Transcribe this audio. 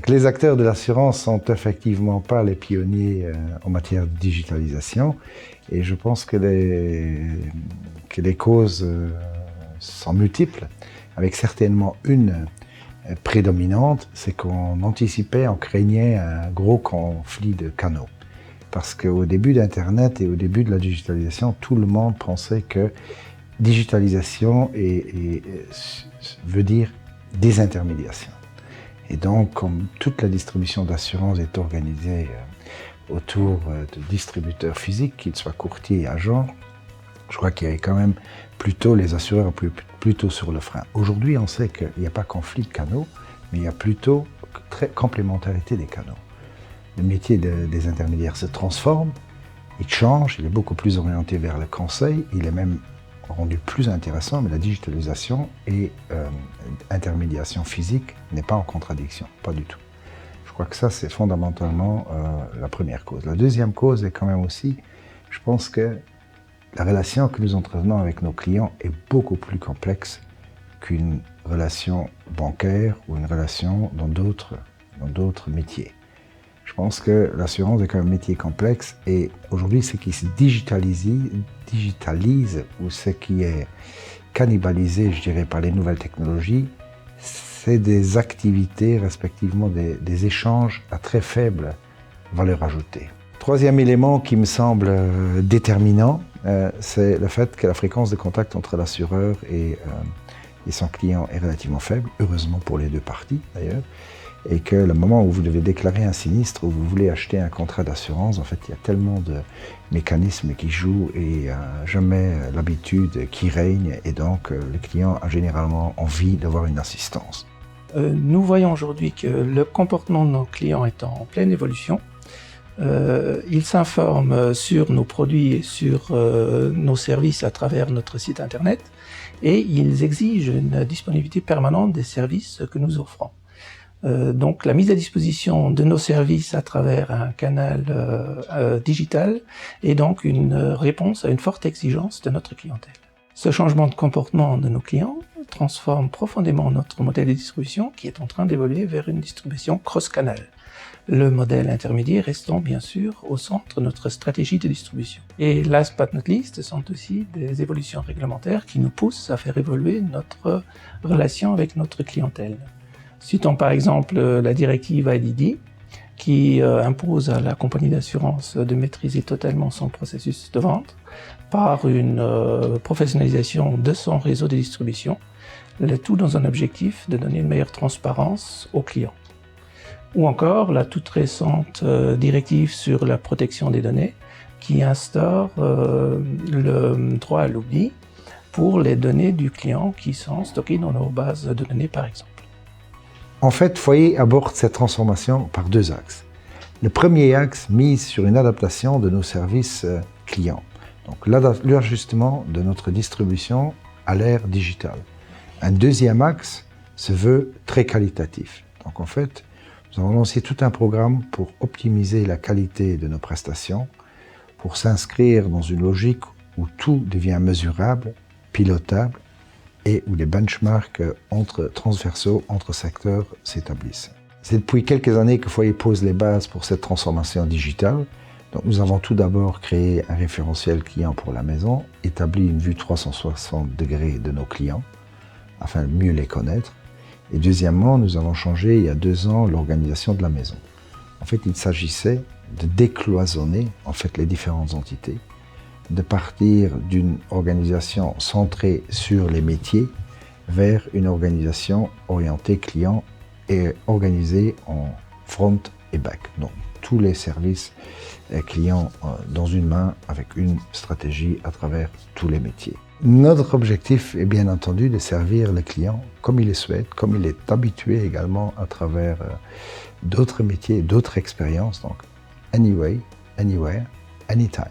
Les acteurs de l'assurance sont effectivement pas les pionniers en matière de digitalisation et je pense que les causes sont multiples, avec certainement une prédominante, c'est qu'on anticipait, on craignait un gros conflit de canaux. Parce qu'au début d'Internet et au début de la digitalisation, tout le monde pensait que digitalisation veut dire désintermédiation. Et donc, comme toute la distribution d'assurance est organisée autour de distributeurs physiques, qu'ils soient courtiers et agents, je crois qu'il y avait quand même plutôt les assureurs plutôt sur le frein. Aujourd'hui, on sait qu'il n'y a pas conflit de canaux, mais il y a plutôt complémentarité des canaux. Le métier des intermédiaires se transforme, il change, il est beaucoup plus orienté vers le conseil, il est même rendu plus intéressant, mais la digitalisation et intermédiation physique n'est pas en contradiction, pas du tout. Je crois que ça, c'est fondamentalement la première cause. La deuxième cause est quand même aussi, je pense que la relation que nous entretenons avec nos clients est beaucoup plus complexe qu'une relation bancaire ou une relation dans d'autres métiers. Je pense que l'assurance est quand même un métier complexe et aujourd'hui, ce qui se digitalise ou ce qui est cannibalisé, je dirais, par les nouvelles technologies, c'est des activités, respectivement des échanges à très faible valeur ajoutée. Troisième élément qui me semble déterminant, c'est le fait que la fréquence de contact entre l'assureur et son client est relativement faible, heureusement pour les deux parties d'ailleurs, et que le moment où vous devez déclarer un sinistre, où vous voulez acheter un contrat d'assurance, en fait, il y a tellement de mécanismes qui jouent et jamais l'habitude qui règne, et donc le client a généralement envie d'avoir une assistance. Nous voyons aujourd'hui que le comportement de nos clients est en pleine évolution. Ils s'informent sur nos produits et sur nos services à travers notre site internet et ils exigent une disponibilité permanente des services que nous offrons. Donc la mise à disposition de nos services à travers un canal digital est donc une réponse à une forte exigence de notre clientèle. Ce changement de comportement de nos clients transforme profondément notre modèle de distribution qui est en train d'évoluer vers une distribution cross-canal. Le modèle intermédiaire restant bien sûr au centre de notre stratégie de distribution. Et last but not least, ce sont aussi des évolutions réglementaires qui nous poussent à faire évoluer notre relation avec notre clientèle. Citons par exemple la directive IDD qui impose à la compagnie d'assurance de maîtriser totalement son processus de vente par une professionnalisation de son réseau de distribution, le tout dans un objectif de donner une meilleure transparence aux clients. Ou encore la toute récente directive sur la protection des données qui instaure le droit à l'oubli pour les données du client qui sont stockées dans nos bases de données par exemple. En fait, Foyer aborde cette transformation par deux axes. Le premier axe mise sur une adaptation de nos services clients, donc l'ajustement de notre distribution à l'ère digitale. Un deuxième axe se veut très qualitatif. Donc en fait, nous avons lancé tout un programme pour optimiser la qualité de nos prestations, pour s'inscrire dans une logique où tout devient mesurable, pilotable et où les benchmarks transversaux entre secteurs s'établissent. C'est depuis quelques années que Foyer pose les bases pour cette transformation digitale. Donc nous avons tout d'abord créé un référentiel client pour la maison, établi une vue 360 degrés de nos clients, afin de mieux les connaître. Et deuxièmement, nous avons changé il y a 2 ans l'organisation de la maison. En fait, il s'agissait de décloisonner les différentes entités, de partir d'une organisation centrée sur les métiers vers une organisation orientée client et organisée en front et back. Donc, tous les services clients dans une main avec une stratégie à travers tous les métiers. Notre objectif est bien entendu de servir le client comme il le souhaite, comme il est habitué également à travers d'autres métiers, d'autres expériences. Donc, anyway, anywhere, anytime.